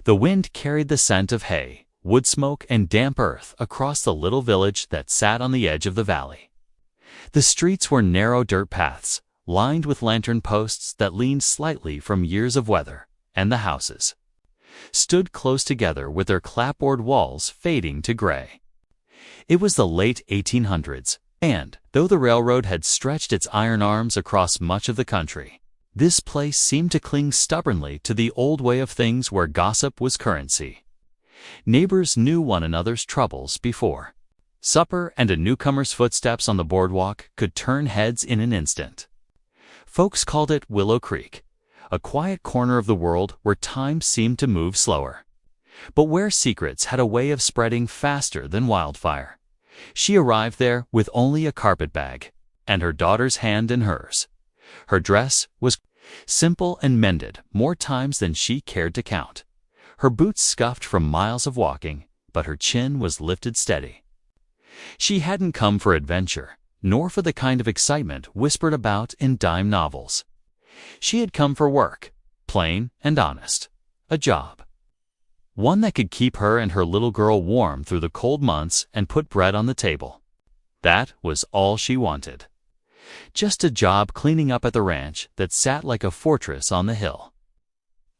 The wind carried the scent of hay, wood smoke, and damp earth across the little village that sat on the edge of the valley. The streets were narrow dirt paths, lined with lantern posts that leaned slightly from years of weather, and the houses stood close together with their clapboard walls fading to gray. It was the late 1800s, and, though the railroad had stretched its iron arms across much of the country, this place seemed to cling stubbornly to the old way of things where gossip was currency. Neighbors knew one another's troubles before supper, and a newcomer's footsteps on the boardwalk could turn heads in an instant. Folks called it Willow Creek, a quiet corner of the world where time seemed to move slower, but where secrets had a way of spreading faster than wildfire. She arrived there with only a carpetbag, and her daughter's hand in hers. Her dress was simple and mended more times than she cared to count. Her boots scuffed from miles of walking, but her chin was lifted steady. She hadn't come for adventure, nor for the kind of excitement whispered about in dime novels. She had come for work, plain and honest, a job. One that could keep her and her little girl warm through the cold months and put bread on the table. That was all she wanted. Just a job cleaning up at the ranch that sat like a fortress on the hill,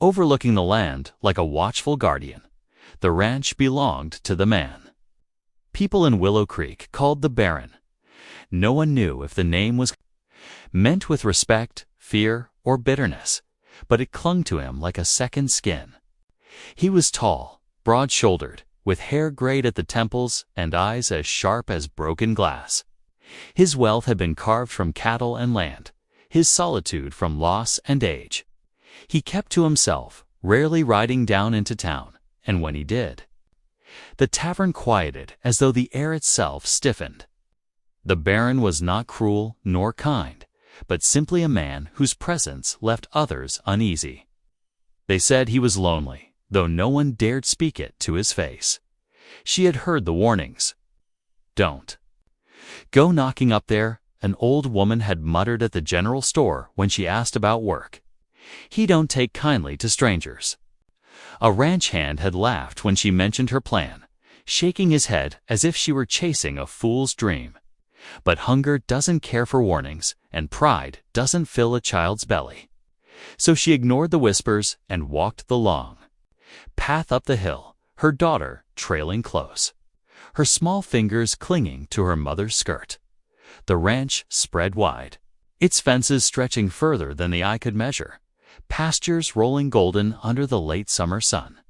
overlooking the land like a watchful guardian. The ranch belonged to the man. People in Willow Creek called the Baron. No one knew if the name was meant with respect, fear, or bitterness, but it clung to him like a second skin. He was tall, broad-shouldered, with hair grayed at the temples and eyes as sharp as broken glass. His wealth had been carved from cattle and land, his solitude from loss and age. He kept to himself, rarely riding down into town, and when he did, the tavern quieted as though the air itself stiffened. The Baron was not cruel nor kind, but simply a man whose presence left others uneasy. They said he was lonely, though no one dared speak it to his face. She had heard the warnings. "Don't go knocking up there," an old woman had muttered at the general store when she asked about work. "He don't take kindly to strangers." A ranch hand had laughed when she mentioned her plan, shaking his head as if she were chasing a fool's dream. But hunger doesn't care for warnings, and pride doesn't fill a child's belly. So she ignored the whispers and walked the long path up the hill, her daughter trailing close, her small fingers clinging to her mother's skirt. The ranch spread wide, its fences stretching further than the eye could measure, pastures rolling golden under the late summer sun.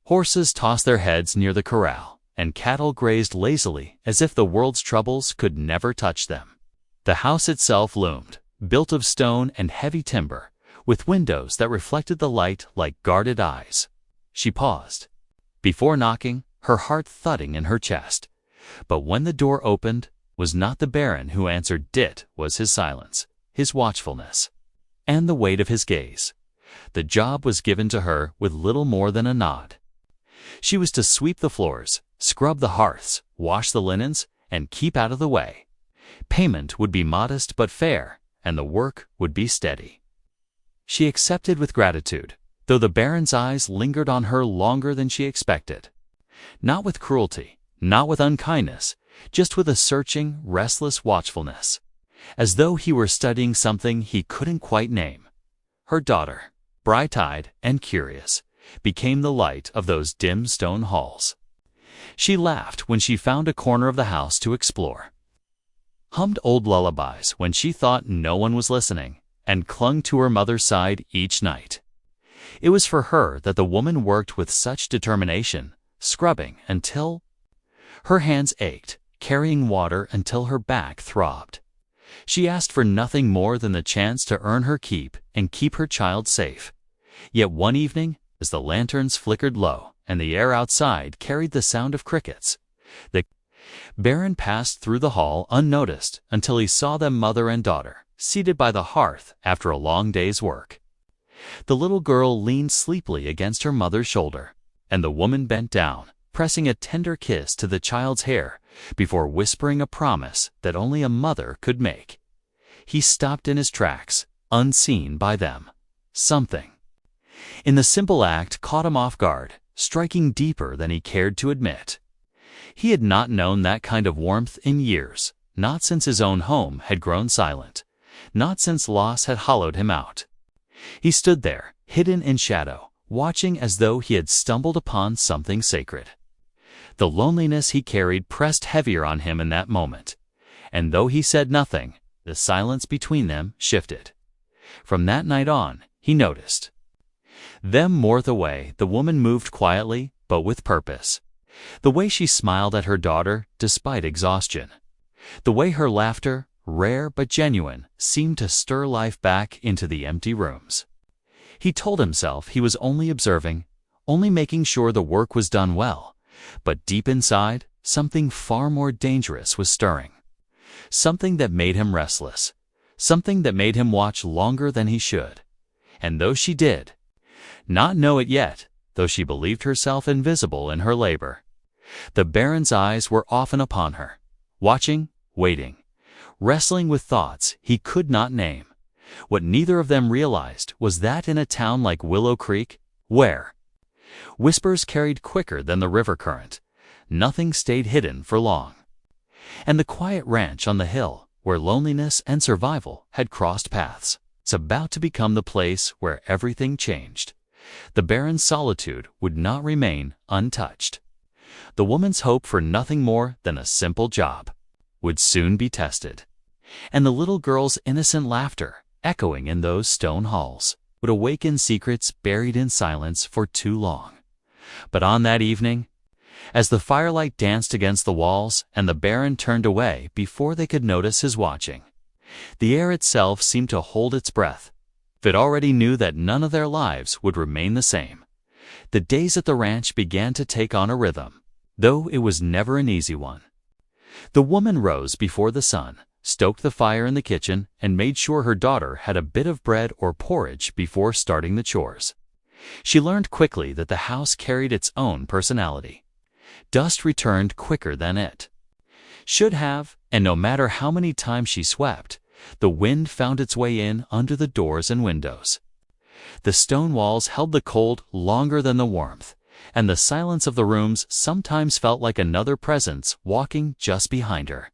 Horses tossed their heads near the corral, and cattle grazed lazily as if the world's troubles could never touch them. The house itself loomed, built of stone and heavy timber, with windows that reflected the light like guarded eyes. She paused before knocking, her heart thudding in her chest. But when the door opened, was not the Baron who answered. It was his silence, his watchfulness, and the weight of his gaze. The job was given to her with little more than a nod. She was to sweep the floors, scrub the hearths, wash the linens, and keep out of the way. Payment would be modest but fair, and the work would be steady. She accepted with gratitude, though the Baron's eyes lingered on her longer than she expected. Not with cruelty, not with unkindness, just with a searching, restless watchfulness, as though he were studying something he couldn't quite name. Her daughter, bright-eyed and curious, became the light of those dim stone halls. She laughed when she found a corner of the house to explore, hummed old lullabies when she thought no one was listening, and clung to her mother's side each night. It was for her that the woman worked with such determination, scrubbing until her hands ached, carrying water until her back throbbed. She asked for nothing more than the chance to earn her keep and keep her child safe. Yet one evening, as the lanterns flickered low and the air outside carried the sound of crickets, the Baron passed through the hall unnoticed until he saw them, mother and daughter, seated by the hearth after a long day's work. The little girl leaned sleepily against her mother's shoulder, and the woman bent down, pressing a tender kiss to the child's hair before whispering a promise that only a mother could make. He stopped in his tracks, unseen by them. Something in the simple act caught him off guard, striking deeper than he cared to admit. He had not known that kind of warmth in years, not since his own home had grown silent, not since loss had hollowed him out. He stood there, hidden in shadow, watching as though he had stumbled upon something sacred. The loneliness he carried pressed heavier on him in that moment, and though he said nothing, the silence between them shifted. From that night on, he noticed. Them more the way the woman moved quietly, but with purpose. The way she smiled at her daughter despite exhaustion. The way her laughter, rare but genuine, seemed to stir life back into the empty rooms. He told himself he was only observing, only making sure the work was done well, but deep inside, something far more dangerous was stirring. Something that made him restless, something that made him watch longer than he should. And though she did not know it yet, though she believed herself invisible in her labor, the Baron's eyes were often upon her, watching, waiting, wrestling with thoughts he could not name. What neither of them realized was that in a town like Willow Creek, where whispers carried quicker than the river current, nothing stayed hidden for long. And the quiet ranch on the hill, where loneliness and survival had crossed paths, it's about to become the place where everything changed. The Baron's solitude would not remain untouched. The woman's hope for nothing more than a simple job would soon be tested. And the little girl's innocent laughter, echoing in those stone halls, would awaken secrets buried in silence for too long. But on that evening, as the firelight danced against the walls and the Baron turned away before they could notice his watching, the air itself seemed to hold its breath. It already knew that none of their lives would remain the same. The days at the ranch began to take on a rhythm, though it was never an easy one. The woman rose before the sun, stoked the fire in the kitchen, and made sure her daughter had a bit of bread or porridge before starting the chores. She learned quickly that the house carried its own personality. Dust returned quicker than it should have, and no matter how many times she swept, the wind found its way in under the doors and windows. The stone walls held the cold longer than the warmth, and the silence of the rooms sometimes felt like another presence walking just behind her.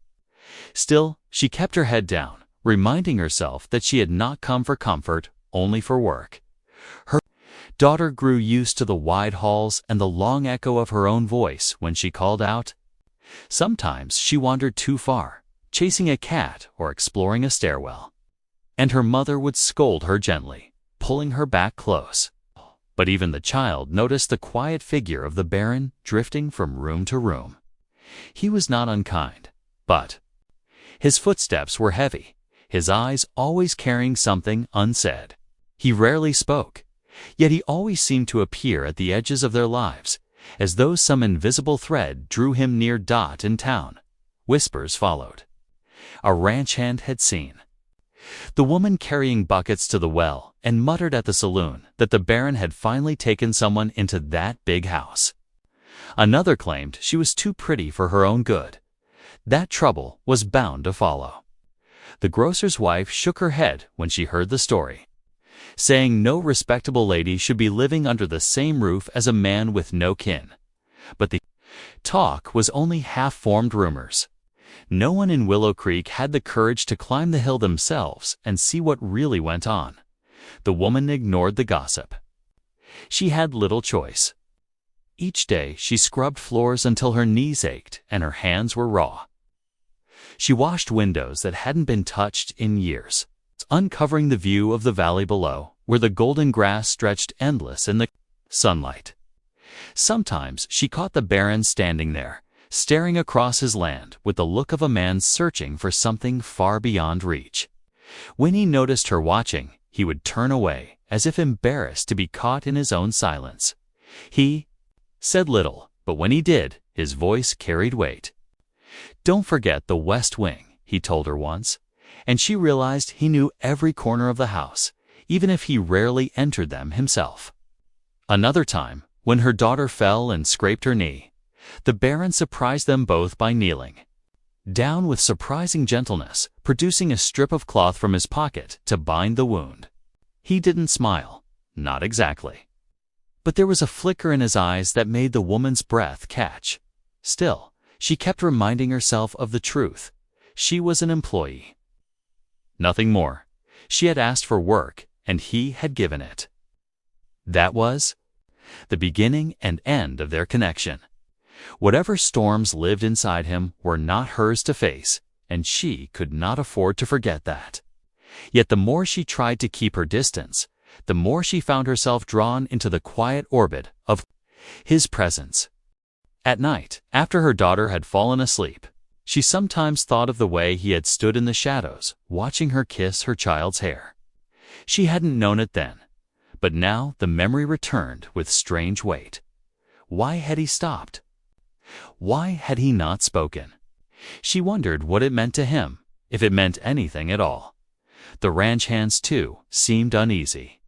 Still, she kept her head down, reminding herself that she had not come for comfort, only for work. Her daughter grew used to the wide halls and the long echo of her own voice when she called out. Sometimes she wandered too far, chasing a cat or exploring a stairwell, and her mother would scold her gently, pulling her back close. But even the child noticed the quiet figure of the Baron drifting from room to room. He was not unkind, but his footsteps were heavy, his eyes always carrying something unsaid. He rarely spoke, yet he always seemed to appear at the edges of their lives, as though some invisible thread drew him near. In town, whispers followed. A ranch hand had seen the woman carrying buckets to the well and muttered at the saloon that the Baron had finally taken someone into that big house. Another claimed she was too pretty for her own good. That trouble was bound to follow. The grocer's wife shook her head when she heard the story, saying no respectable lady should be living under the same roof as a man with no kin. But the talk was only half-formed rumors. No one in Willow Creek had the courage to climb the hill themselves and see what really went on. The woman ignored the gossip. She had little choice. Each day she scrubbed floors until her knees ached and her hands were raw. She washed windows that hadn't been touched in years, uncovering the view of the valley below, where the golden grass stretched endless in the sunlight. Sometimes she caught the Baron standing there, staring across his land with the look of a man searching for something far beyond reach. When he noticed her watching, he would turn away, as if embarrassed to be caught in his own silence. He said little, but when he did, his voice carried weight. "Don't forget the West Wing," he told her once, and she realized he knew every corner of the house, even if he rarely entered them himself. Another time, when her daughter fell and scraped her knee, the Baron surprised them both by kneeling down with surprising gentleness, producing a strip of cloth from his pocket to bind the wound. He didn't smile, not exactly. But there was a flicker in his eyes that made the woman's breath catch. Still, she kept reminding herself of the truth. She was an employee. Nothing more. She had asked for work, and he had given it. That was the beginning and end of their connection. Whatever storms lived inside him were not hers to face, and she could not afford to forget that. Yet the more she tried to keep her distance, the more she found herself drawn into the quiet orbit of his presence. At night, after her daughter had fallen asleep, she sometimes thought of the way he had stood in the shadows, watching her kiss her child's hair. She hadn't known it then, but now the memory returned with strange weight. Why had he stopped? Why had he not spoken? She wondered what it meant to him, if it meant anything at all. The ranch hands, too, seemed uneasy.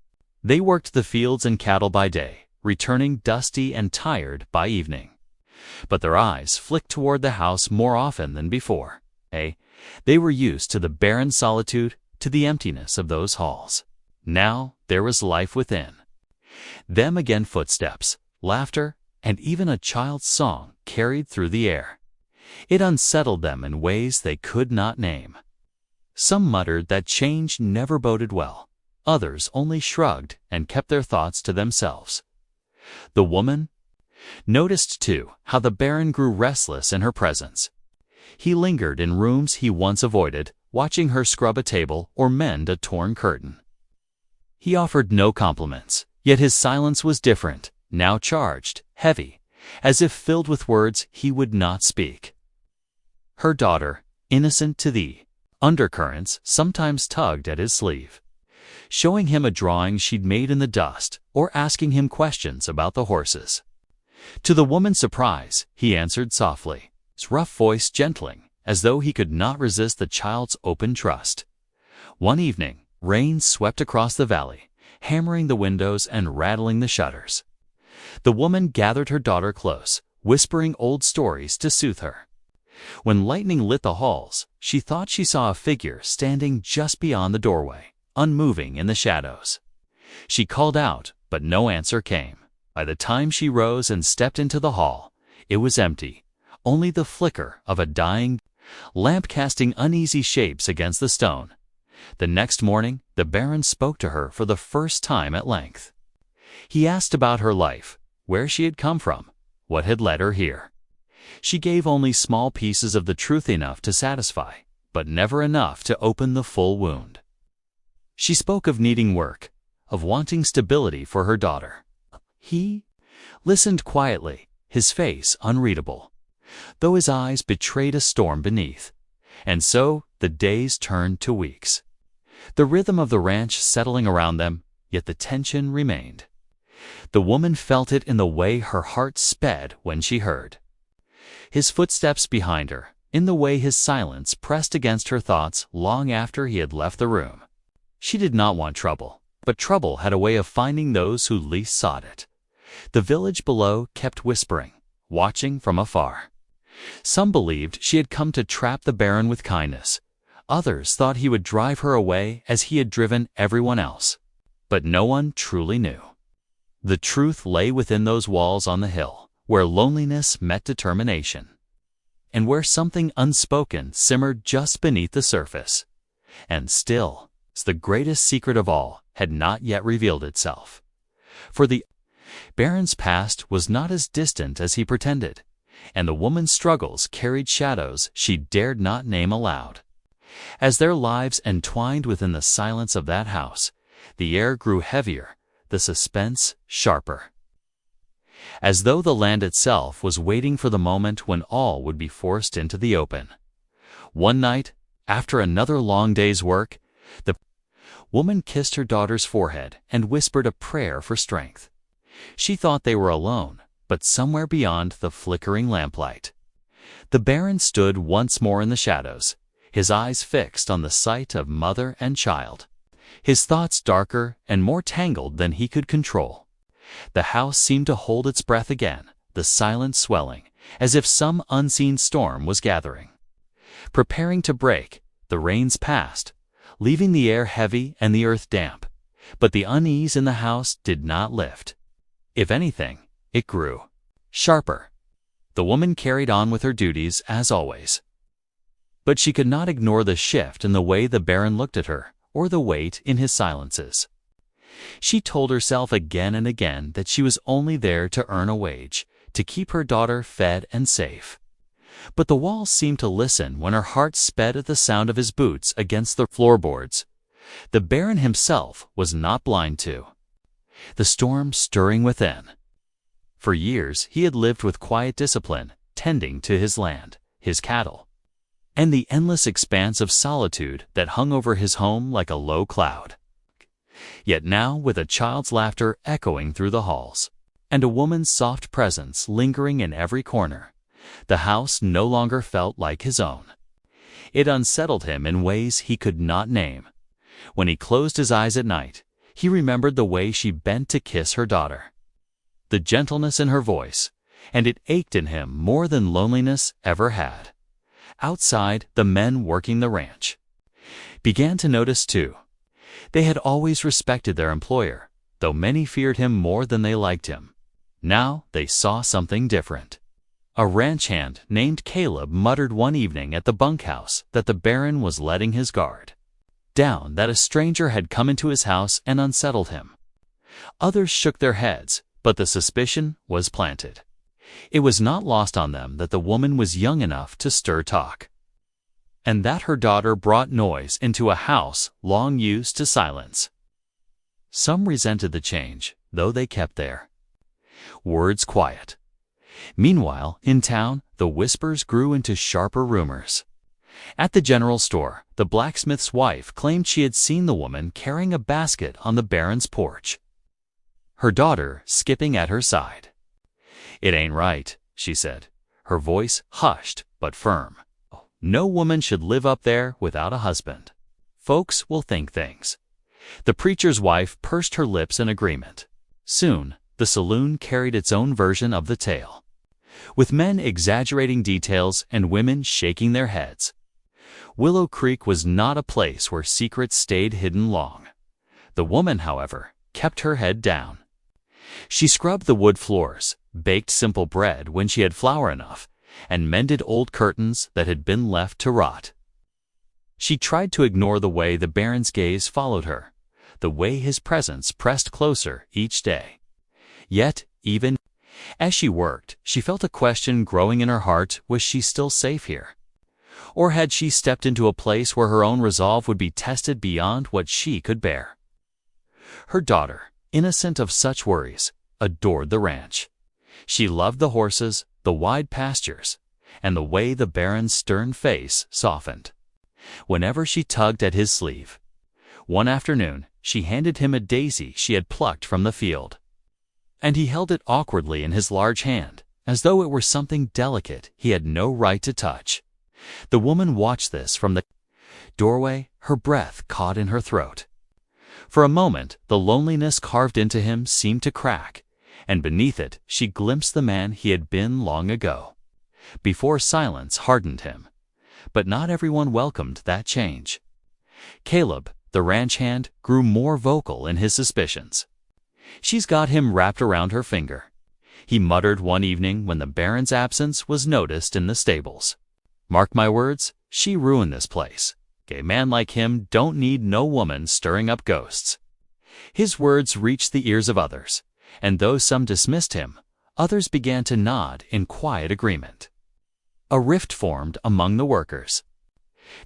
They worked the fields and cattle by day, returning dusty and tired by evening. But their eyes flicked toward the house more often than before. They were used to the barren solitude, to the emptiness of those halls. Now there was life within. Them again, footsteps, laughter, and even a child's song carried through the air. It unsettled them in ways they could not name. Some muttered that change never boded well. Others only shrugged and kept their thoughts to themselves. The woman noticed, too, how the Baron grew restless in her presence. He lingered in rooms he once avoided, watching her scrub a table or mend a torn curtain. He offered no compliments, yet his silence was different, now charged, heavy, as if filled with words he would not speak. Her daughter, innocent to the undercurrents, sometimes tugged at his sleeve, showing him a drawing she'd made in the dust or asking him questions about the horses. To the woman's surprise, he answered softly, his rough voice gentling, as though he could not resist the child's open trust. One evening, rain swept across the valley, hammering the windows and rattling the shutters. The woman gathered her daughter close, whispering old stories to soothe her. When lightning lit the halls, she thought she saw a figure standing just beyond the doorway, unmoving in the shadows. She called out, but no answer came. By the time she rose and stepped into the hall, it was empty, only the flicker of a dying lamp casting uneasy shapes against the stone. The next morning, the Baron spoke to her for the first time at length. He asked about her life, where she had come from, what had led her here. She gave only small pieces of the truth, enough to satisfy, but never enough to open the full wound. She spoke of needing work, of wanting stability for her daughter. He listened quietly, his face unreadable, though his eyes betrayed a storm beneath. And so the days turned to weeks. The rhythm of the ranch settling around them, yet the tension remained. The woman felt it in the way her heart sped when she heard his footsteps behind her, in the way his silence pressed against her thoughts long after he had left the room. She did not want trouble, but trouble had a way of finding those who least sought it. The village below kept whispering, watching from afar. Some believed she had come to trap the Baron with kindness. Others thought he would drive her away as he had driven everyone else. But no one truly knew. The truth lay within those walls on the hill, where loneliness met determination, and where something unspoken simmered just beneath the surface. And still, the greatest secret of all had not yet revealed itself. For the Baron's past was not as distant as he pretended, and the woman's struggles carried shadows she dared not name aloud. As their lives entwined within the silence of that house, the air grew heavier, the suspense sharper, as though the land itself was waiting for the moment when all would be forced into the open. One night, after another long day's work, the woman kissed her daughter's forehead and whispered a prayer for strength. She thought they were alone, but somewhere beyond the flickering lamplight. The Baron stood once more in the shadows, his eyes fixed on the sight of mother and child, his thoughts darker and more tangled than he could control. The house seemed to hold its breath again, the silence swelling, as if some unseen storm was gathering. Preparing to break, the rains passed, leaving the air heavy and the earth damp, but the unease in the house did not lift. If anything, it grew sharper. The woman carried on with her duties as always. But she could not ignore the shift in the way the Baron looked at her, or the weight in his silences. She told herself again and again that she was only there to earn a wage, to keep her daughter fed and safe. But the walls seemed to listen when her heart sped at the sound of his boots against the floorboards. The Baron himself was not blind to the storm stirring within. For years he had lived with quiet discipline, tending to his land, his cattle, and the endless expanse of solitude that hung over his home like a low cloud. Yet now, with a child's laughter echoing through the halls, and a woman's soft presence lingering in every corner, the house no longer felt like his own. It unsettled him in ways he could not name. When he closed his eyes at night, he remembered the way she bent to kiss her daughter, the gentleness in her voice, and it ached in him more than loneliness ever had. Outside, the men working the ranch began to notice too. They had always respected their employer, though many feared him more than they liked him. Now they saw something different. A ranch hand named Caleb muttered one evening at the bunkhouse that the Baron was letting his guard down, that a stranger had come into his house and unsettled him. Others shook their heads, but the suspicion was planted. It was not lost on them that the woman was young enough to stir talk, and that her daughter brought noise into a house long used to silence. Some resented the change, though they kept their words quiet. Meanwhile, in town, the whispers grew into sharper rumors. At the general store, the blacksmith's wife claimed she had seen the woman carrying a basket on the Baron's porch, her daughter skipping at her side. "It ain't right," she said, her voice hushed but firm. "No woman should live up there without a husband. Folks will think things." The preacher's wife pursed her lips in agreement. Soon, the saloon carried its own version of the tale, with men exaggerating details and women shaking their heads. Willow Creek was not a place where secrets stayed hidden long. The woman, however, kept her head down. She scrubbed the wood floors, baked simple bread when she had flour enough, and mended old curtains that had been left to rot. She tried to ignore the way the Baron's gaze followed her, the way his presence pressed closer each day. Yet, even as she worked, she felt a question growing in her heart: was she still safe here? Or had she stepped into a place where her own resolve would be tested beyond what she could bear? Her daughter, innocent of such worries, adored the ranch. She loved the horses, the wide pastures, and the way the Baron's stern face softened whenever she tugged at his sleeve. One afternoon, she handed him a daisy she had plucked from the field, and he held it awkwardly in his large hand, as though it were something delicate he had no right to touch. The woman watched this from the doorway, her breath caught in her throat. For a moment, the loneliness carved into him seemed to crack, and beneath it she glimpsed the man he had been long ago, before silence hardened him. But not everyone welcomed that change. Caleb, the ranch hand, grew more vocal in his suspicions. "She's got him wrapped around her finger," he muttered one evening when the Baron's absence was noticed in the stables. "Mark my words, she ruined this place. A man like him don't need no woman stirring up ghosts." His words reached the ears of others, and though some dismissed him, others began to nod in quiet agreement. A rift formed among the workers,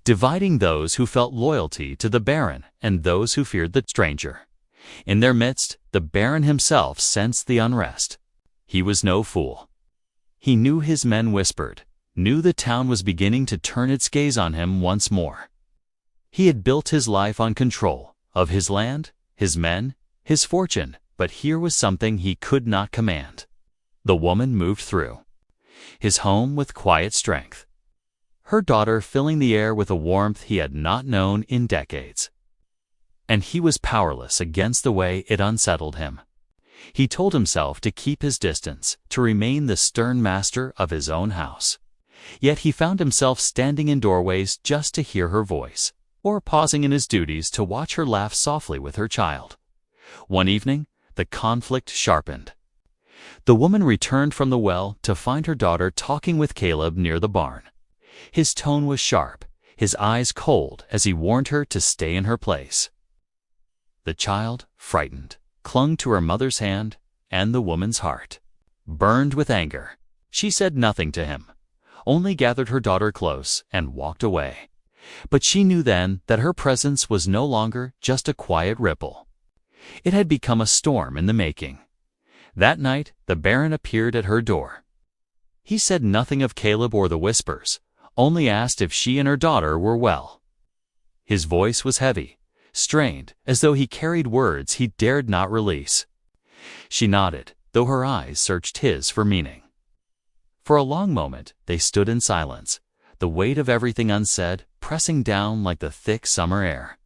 dividing those who felt loyalty to the Baron and those who feared the stranger. In their midst, the Baron himself sensed the unrest. He was no fool. He knew his men whispered, knew the town was beginning to turn its gaze on him once more. He had built his life on control of his land, his men, his fortune, but here was something he could not command. The woman moved through his home with quiet strength, her daughter filling the air with a warmth he had not known in decades. And he was powerless against the way it unsettled him. He told himself to keep his distance, to remain the stern master of his own house. Yet he found himself standing in doorways just to hear her voice, or pausing in his duties to watch her laugh softly with her child. One evening, the conflict sharpened. The woman returned from the well to find her daughter talking with Caleb near the barn. His tone was sharp, his eyes cold as he warned her to stay in her place. The child, frightened, clung to her mother's hand, and the woman's heart burned with anger. She said nothing to him, only gathered her daughter close and walked away. But she knew then that her presence was no longer just a quiet ripple. It had become a storm in the making. That night, the Baron appeared at her door. He said nothing of Caleb or the whispers, only asked if she and her daughter were well. His voice was heavy, strained, as though he carried words he dared not release. She nodded, though her eyes searched his for meaning. For a long moment they stood in silence, the weight of everything unsaid pressing down like the thick summer air.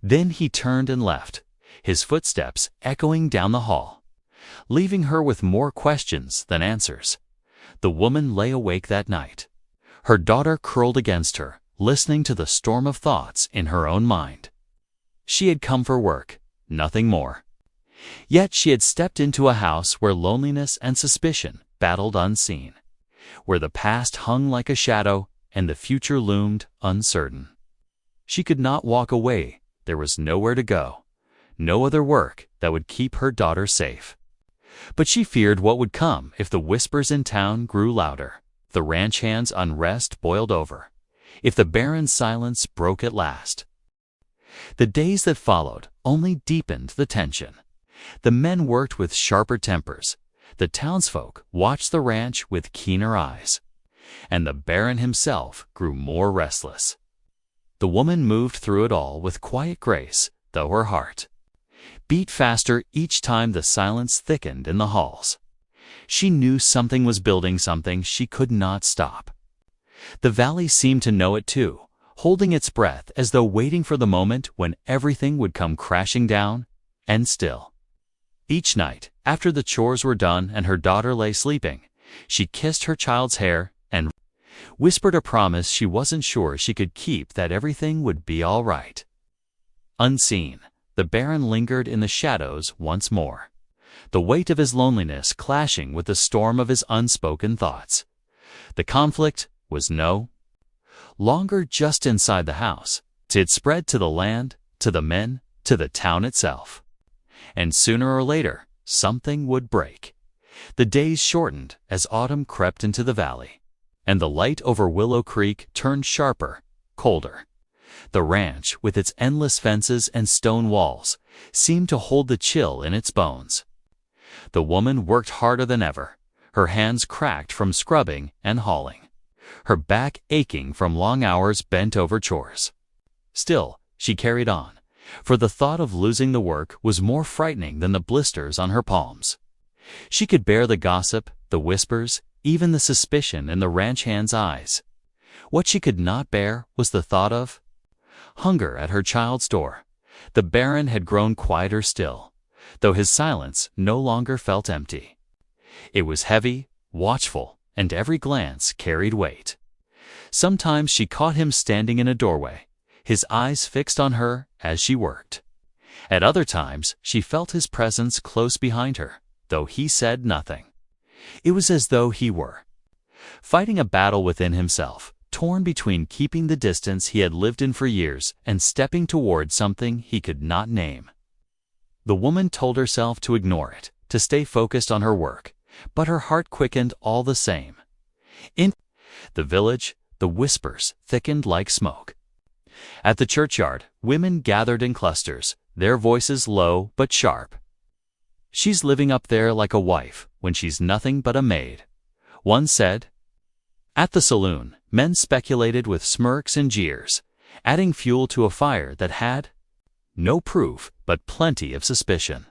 Then he turned and left, his footsteps echoing down the hall, leaving her with more questions than answers. The woman lay awake that night, her daughter curled against her, listening to the storm of thoughts in her own mind. She had come for work, nothing more. Yet she had stepped into a house where loneliness and suspicion battled unseen, where the past hung like a shadow and the future loomed uncertain. She could not walk away. There was nowhere to go, no other work that would keep her daughter safe. But she feared what would come if the whispers in town grew louder, the ranch hand's unrest boiled over, if the Baron's silence broke at last. The days that followed only deepened the tension. The men worked with sharper tempers, the townsfolk watched the ranch with keener eyes, and the Baron himself grew more restless. The woman moved through it all with quiet grace, though her heart beat faster each time the silence thickened in the halls. She knew something was building, something she could not stop. The valley seemed to know it too, holding its breath as though waiting for the moment when everything would come crashing down, and still. Each night, after the chores were done and her daughter lay sleeping, she kissed her child's hair and whispered a promise she wasn't sure she could keep, that everything would be all right. Unseen, the Baron lingered in the shadows once more, the weight of his loneliness clashing with the storm of his unspoken thoughts. The conflict was no longer just inside the house. It spread to the land, to the men, to the town itself. And sooner or later, something would break. The days shortened as autumn crept into the valley, and the light over Willow Creek turned sharper, colder. The ranch, with its endless fences and stone walls, seemed to hold the chill in its bones. The woman worked harder than ever, her hands cracked from scrubbing and hauling, her back aching from long hours bent over chores. Still, she carried on, for the thought of losing the work was more frightening than the blisters on her palms. She could bear the gossip, the whispers, even the suspicion in the ranch hand's eyes. What she could not bear was the thought of hunger at her child's door. The Baron had grown quieter still, though his silence no longer felt empty. It was heavy, watchful, and every glance carried weight. Sometimes she caught him standing in a doorway, his eyes fixed on her as she worked. At other times, she felt his presence close behind her, though he said nothing. It was as though he were fighting a battle within himself, torn between keeping the distance he had lived in for years and stepping toward something he could not name. The woman told herself to ignore it, to stay focused on her work, but her heart quickened all the same. In the village, the whispers thickened like smoke. At the churchyard, women gathered in clusters, their voices low but sharp. "She's living up there like a wife when she's nothing but a maid," one said. At the saloon, men speculated with smirks and jeers, adding fuel to a fire that had no proof but plenty of suspicion.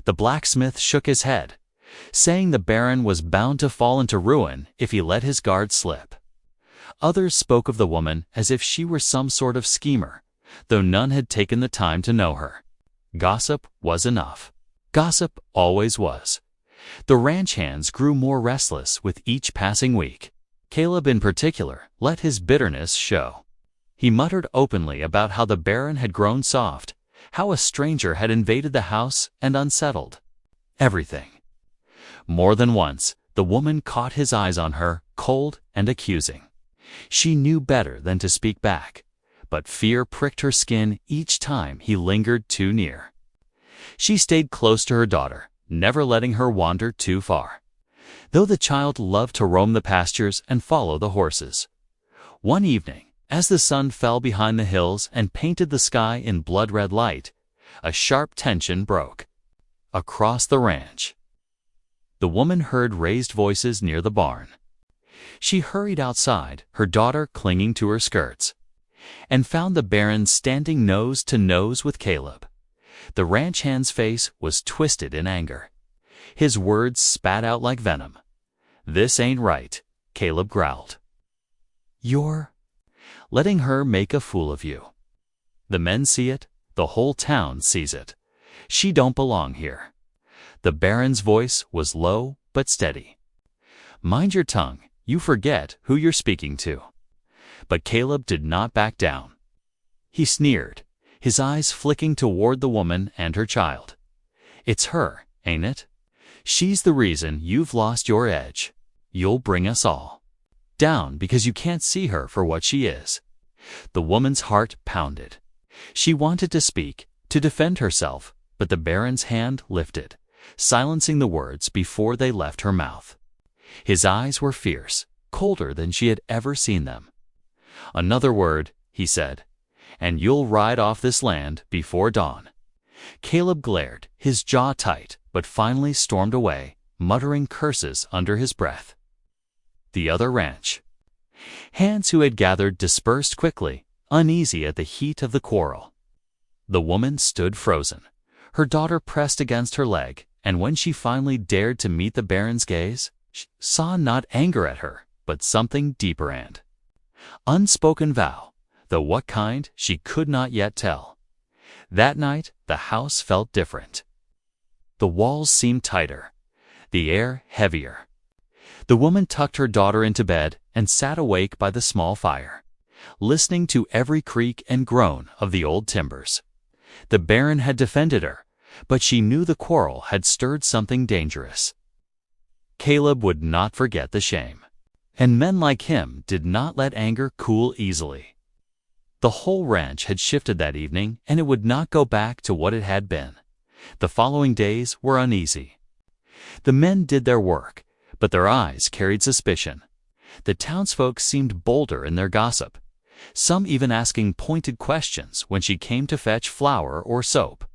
The blacksmith shook his head, saying the Baron was bound to fall into ruin if he let his guard slip. Others spoke of the woman as if she were some sort of schemer, though none had taken the time to know her. Gossip was enough. Gossip always was. The ranch hands grew more restless with each passing week. Caleb in particular let his bitterness show. He muttered openly about how the Baron had grown soft, how a stranger had invaded the house and unsettled everything. More than once, the woman caught his eyes on her, cold and accusing. She knew better than to speak back, but fear pricked her skin each time he lingered too near. She stayed close to her daughter, never letting her wander too far, though the child loved to roam the pastures and follow the horses. One evening, as the sun fell behind the hills and painted the sky in blood-red light, a sharp tension broke. Across the ranch, the woman heard raised voices near the barn. She hurried outside, her daughter clinging to her skirts, and found the Baron standing nose to nose with Caleb. The ranch hand's face was twisted in anger. His words spat out like venom. "This ain't right," Caleb growled. "You're letting her make a fool of you. The men see it, the whole town sees it. She don't belong here." The Baron's voice was low but steady. "Mind your tongue, you forget who you're speaking to." But Caleb did not back down. He sneered, his eyes flicking toward the woman and her child. "It's her, ain't it? She's the reason you've lost your edge. You'll bring us all down because you can't see her for what she is." The woman's heart pounded. She wanted to speak, to defend herself, but the Baron's hand lifted, silencing the words before they left her mouth. His eyes were fierce, colder than she had ever seen them. "Another word," he said, "and you'll ride off this land before dawn." Caleb glared, his jaw tight, but finally stormed away, muttering curses under his breath. The other ranch. Hands who had gathered dispersed quickly, uneasy at the heat of the quarrel. The woman stood frozen, her daughter pressed against her leg, and when she finally dared to meet the Baron's gaze, she saw not anger at her, but something deeper and unspoken vow, though what kind she could not yet tell. That night the house felt different. The walls seemed tighter, the air heavier. The woman tucked her daughter into bed and sat awake by the small fire, listening to every creak and groan of the old timbers. The Baron had defended her, but she knew the quarrel had stirred something dangerous. Caleb would not forget the shame, and men like him did not let anger cool easily. The whole ranch had shifted that evening, and it would not go back to what it had been. The following days were uneasy. The men did their work, but their eyes carried suspicion. The townsfolk seemed bolder in their gossip, some even asking pointed questions when she came to fetch flour or soap.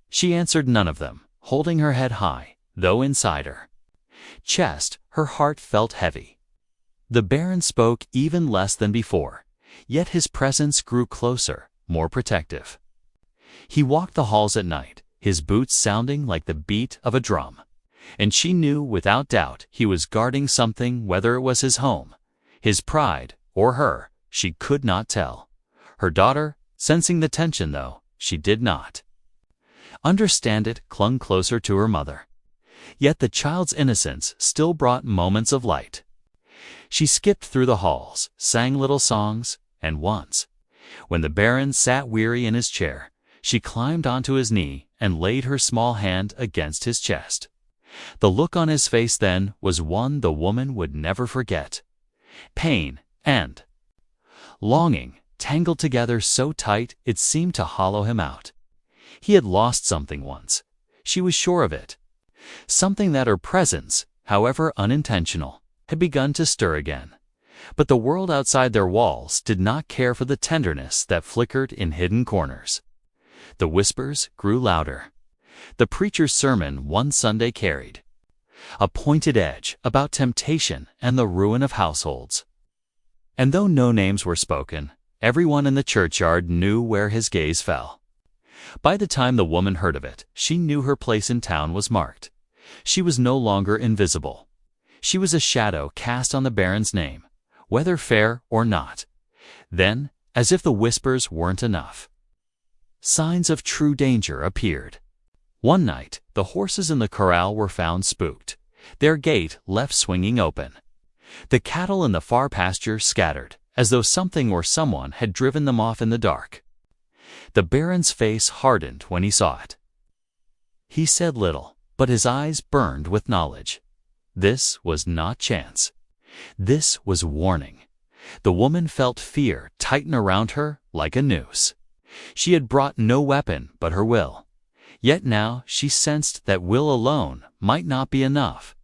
She answered none of them, holding her head high, though inside her chest her heart felt heavy. The Baron spoke even less than before, yet his presence grew closer, more protective. He walked the halls at night, his boots sounding like the beat of a drum, and she knew without doubt he was guarding something, whether it was his home, his pride, or her, she could not tell. Her daughter, sensing the tension though she did not understand it, clung closer to her mother. Yet the child's innocence still brought moments of light. She skipped through the halls, sang little songs, and once, when the Baron sat weary in his chair, she climbed onto his knee and laid her small hand against his chest. The look on his face then was one the woman would never forget. Pain and longing tangled together so tight it seemed to hollow him out. He had lost something once. She was sure of it. Something that her presence, however unintentional, had begun to stir again. But the world outside their walls did not care for the tenderness that flickered in hidden corners. The whispers grew louder. The preacher's sermon one Sunday carried a pointed edge about temptation and the ruin of households. And though no names were spoken, everyone in the churchyard knew where his gaze fell. By the time the woman heard of it, she knew her place in town was marked. She was no longer invisible. She was a shadow cast on the Baron's name, whether fair or not. Then, as if the whispers weren't enough, signs of true danger appeared. One night, the horses in the corral were found spooked, their gate left swinging open. The cattle in the far pasture scattered, as though something or someone had driven them off in the dark. The Baron's face hardened when he saw it. He said little, but his eyes burned with knowledge. This was not chance. This was warning. The woman felt fear tighten around her like a noose. She had brought no weapon but her will. Yet now she sensed that will alone might not be enough.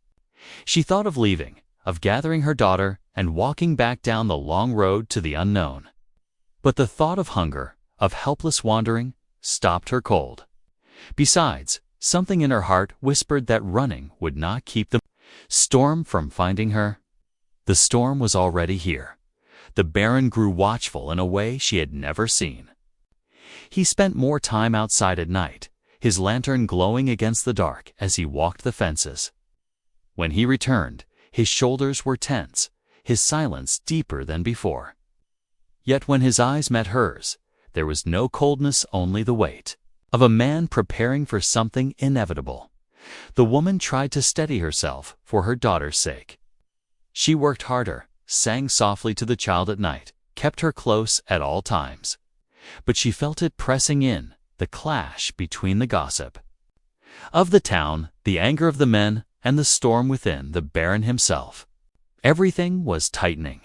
She thought of leaving, of gathering her daughter and walking back down the long road to the unknown. But the thought of hunger, of helpless wandering, stopped her cold. Besides, something in her heart whispered that running would not keep the storm from finding her. The storm was already here. The Baron grew watchful in a way she had never seen. He spent more time outside at night, his lantern glowing against the dark as he walked the fences. When he returned, his shoulders were tense, his silence deeper than before. Yet when his eyes met hers, there was no coldness, only the weight of a man preparing for something inevitable. The woman tried to steady herself for her daughter's sake. She worked harder, sang softly to the child at night, kept her close at all times. But she felt it pressing in, the clash between the gossip of the town, the anger of the men, and the storm within the Baron himself. Everything was tightening,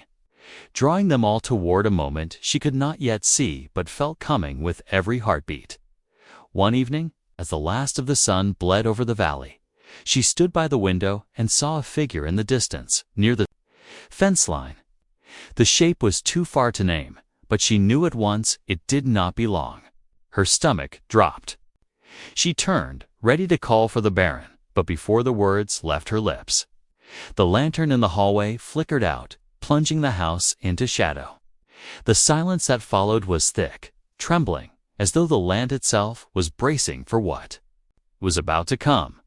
drawing them all toward a moment she could not yet see but felt coming with every heartbeat. One evening, as the last of the sun bled over the valley, she stood by the window and saw a figure in the distance, near the fence line. The shape was too far to name, but she knew at once it did not belong. Her stomach dropped. She turned, ready to call for the Baron, but before the words left her lips, the lantern in the hallway flickered out, plunging the house into shadow. The silence that followed was thick, trembling, as though the land itself was bracing for what was about to come.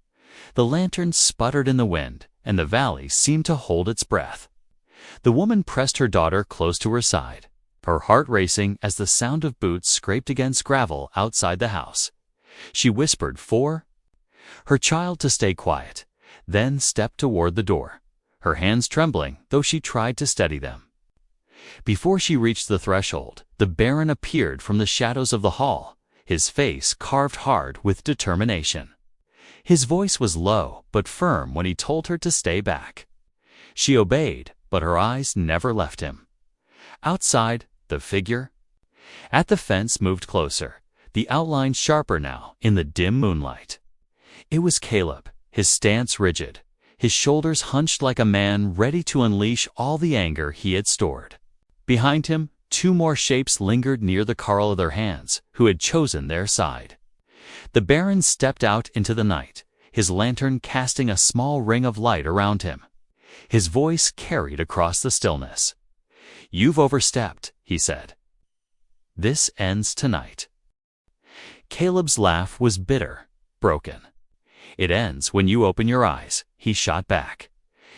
The lantern sputtered in the wind, and the valley seemed to hold its breath. The woman pressed her daughter close to her side, her heart racing as the sound of boots scraped against gravel outside the house. She whispered for her child to stay quiet, then stepped toward the door, her hands trembling though she tried to steady them. Before she reached the threshold, the Baron appeared from the shadows of the hall, his face carved hard with determination. His voice was low but firm when he told her to stay back. She obeyed, but her eyes never left him. Outside, the figure at the fence moved closer, the outline sharper now in the dim moonlight. It was Caleb, his stance rigid, his shoulders hunched like a man ready to unleash all the anger he had stored. Behind him, two more shapes lingered near the carl of their hands, who had chosen their side. The Baron stepped out into the night, his lantern casting a small ring of light around him. His voice carried across the stillness. "You've overstepped," he said. "This ends tonight." Caleb's laugh was bitter, broken. "It ends when you open your eyes," he shot back.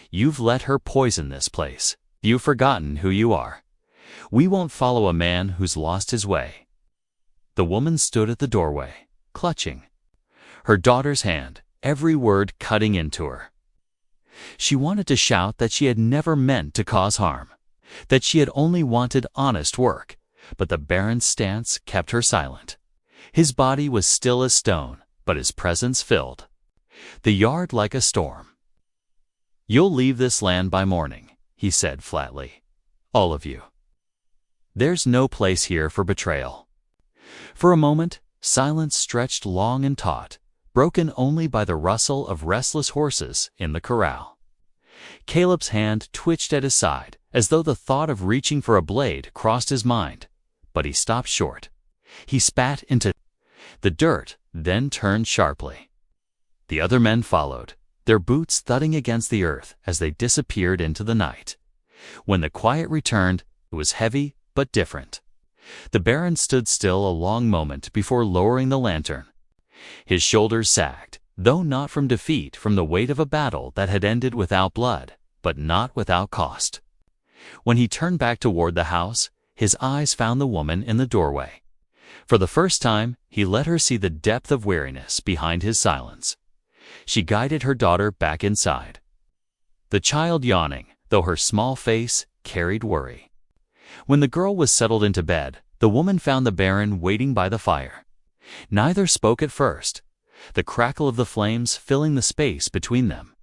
"You've let her poison this place. You've forgotten who you are. We won't follow a man who's lost his way." The woman stood at the doorway, clutching her daughter's hand, every word cutting into her. She wanted to shout that she had never meant to cause harm, that she had only wanted honest work, but the Baron's stance kept her silent. His body was still as stone, but his presence filled the yard like a storm. "You'll leave this land by morning," he said flatly. "All of you. There's no place here for betrayal." For a moment, silence stretched long and taut, broken only by the rustle of restless horses in the corral. Caleb's hand twitched at his side, as though the thought of reaching for a blade crossed his mind, but he stopped short. He spat into the dirt, then turned sharply. The other men followed, their boots thudding against the earth as they disappeared into the night. When the quiet returned, it was heavy but different. The Baron stood still a long moment before lowering the lantern. His shoulders sagged, though not from defeat, from the weight of a battle that had ended without blood, but not without cost. When he turned back toward the house, his eyes found the woman in the doorway. For the first time, he let her see the depth of weariness behind his silence. She guided her daughter back inside, the child yawning, though her small face carried worry. When the girl was settled into bed, the woman found the Baron waiting by the fire. Neither spoke at first, the crackle of the flames filling the space between them.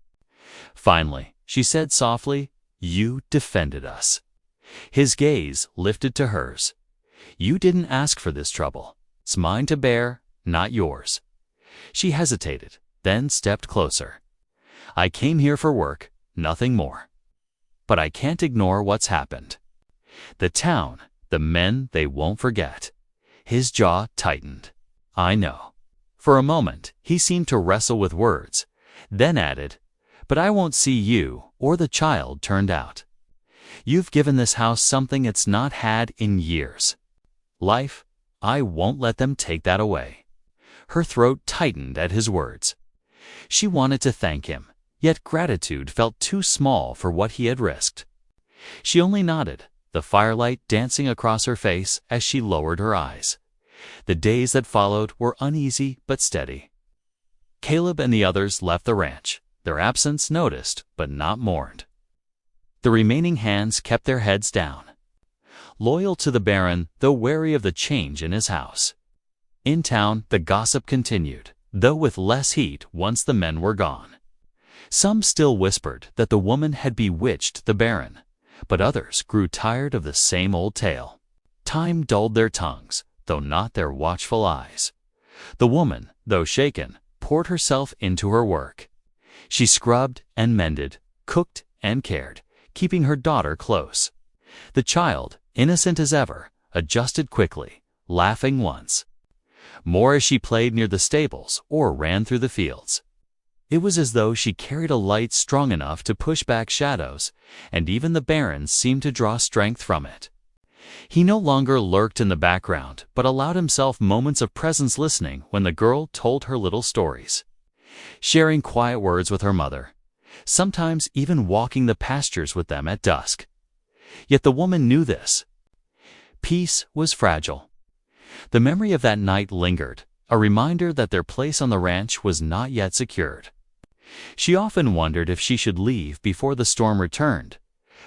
Finally, she said softly, "You defended us." His gaze lifted to hers. "You didn't ask for this trouble. It's mine to bear, not yours." She hesitated, then stepped closer. "I came here for work, nothing more. But I can't ignore what's happened. The town, the men they won't forget." His jaw tightened. "I know." For a moment, he seemed to wrestle with words, then added, "But I won't see you or the child turned out. You've given this house something it's not had in years. Life. I won't let them take that away." Her throat tightened at his words. She wanted to thank him, yet gratitude felt too small for what he had risked. She only nodded, the firelight dancing across her face as she lowered her eyes. The days that followed were uneasy but steady. Caleb and the others left the ranch, their absence noticed but not mourned. The remaining hands kept their heads down, loyal to the Baron though wary of the change in his house. In town, the gossip continued, though with less heat once the men were gone. Some still whispered that the woman had bewitched the Baron, but others grew tired of the same old tale. Time dulled their tongues, though not their watchful eyes. The woman, though shaken, poured herself into her work. She scrubbed and mended, cooked and cared, keeping her daughter close. The child, innocent as ever, adjusted quickly, laughing once more as she played near the stables or ran through the fields. It was as though she carried a light strong enough to push back shadows, and even the Baron seemed to draw strength from it. He no longer lurked in the background, but allowed himself moments of presence listening when the girl told her little stories, sharing quiet words with her mother, sometimes even walking the pastures with them at dusk. Yet the woman knew this. Peace was fragile. The memory of that night lingered, a reminder that their place on the ranch was not yet secured. She often wondered if she should leave before the storm returned,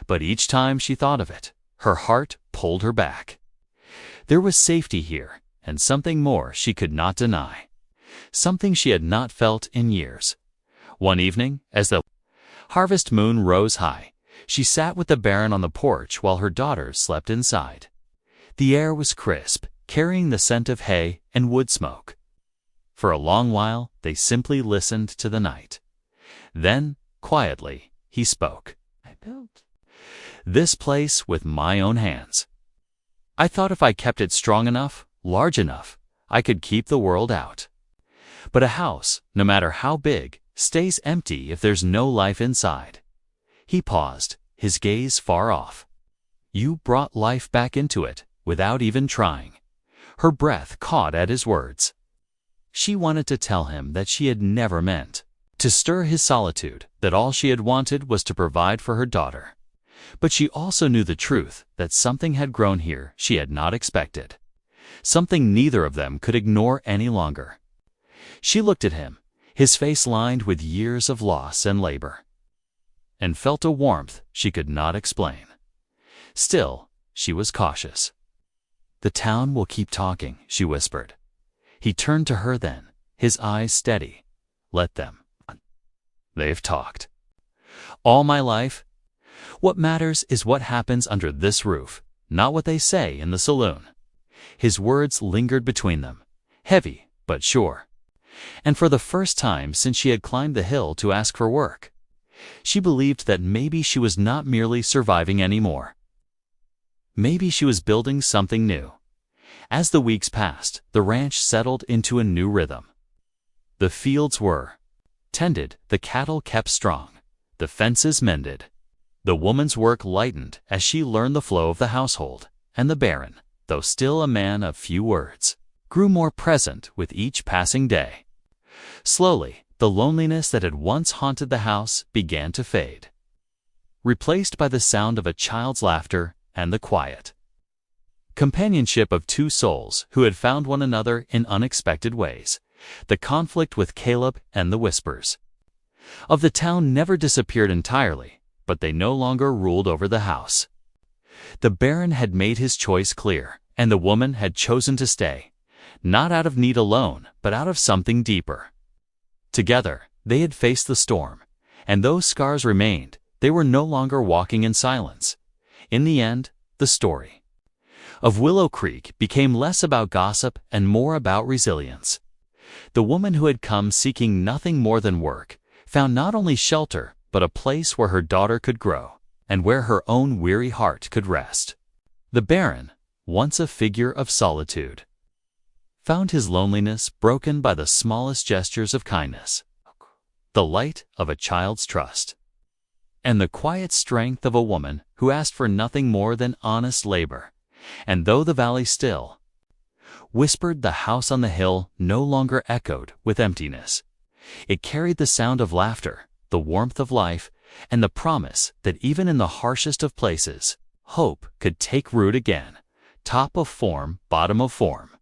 but each time she thought of it, her heart pulled her back. There was safety here, and something more she could not deny, something she had not felt in years. One evening, as the harvest moon rose high, she sat with the Baron on the porch while her daughters slept inside. The air was crisp, carrying the scent of hay and wood smoke. For a long while, they simply listened to the night. Then, quietly, he spoke. "I built this place with my own hands. I thought if I kept it strong enough, large enough, I could keep the world out. But a house, no matter how big, stays empty if there's no life inside." He paused, his gaze far off. "You brought life back into it, without even trying." Her breath caught at his words. She wanted to tell him that she had never meant to stir his solitude, that all she had wanted was to provide for her daughter. But she also knew the truth, that something had grown here she had not expected, something neither of them could ignore any longer. She looked at him, his face lined with years of loss and labor, and felt a warmth she could not explain. Still, she was cautious. "The town will keep talking," she whispered. He turned to her then, his eyes steady. "Let them. They've talked. All my life. What matters is what happens under this roof, not what they say in the saloon." His words lingered between them, heavy but sure. And for the first time since she had climbed the hill to ask for work, she believed that maybe she was not merely surviving anymore. Maybe she was building something new. As the weeks passed, the ranch settled into a new rhythm. The fields were tended, the cattle kept strong, the fences mended. The woman's work lightened as she learned the flow of the household, and the Baron, though still a man of few words, grew more present with each passing day. Slowly, the loneliness that had once haunted the house began to fade, replaced by the sound of a child's laughter and the quiet companionship of two souls who had found one another in unexpected ways. The conflict with Caleb and the whispers of the town never disappeared entirely, but they no longer ruled over the house. The Baron had made his choice clear, and the woman had chosen to stay, not out of need alone, but out of something deeper, Together, they had faced the storm, and though scars remained, they were no longer walking in silence. In the end, the story of Willow Creek became less about gossip and more about resilience. The woman who had come seeking nothing more than work found not only shelter but a place where her daughter could grow and where her own weary heart could rest. The Baron, once a figure of solitude, found his loneliness broken by the smallest gestures of kindness, the light of a child's trust, and the quiet strength of a woman who asked for nothing more than honest labor. And though the valley still whispered, the house on the hill no longer echoed with emptiness. It carried the sound of laughter, the warmth of life, and the promise that even in the harshest of places, hope could take root again. Top of form, bottom of form.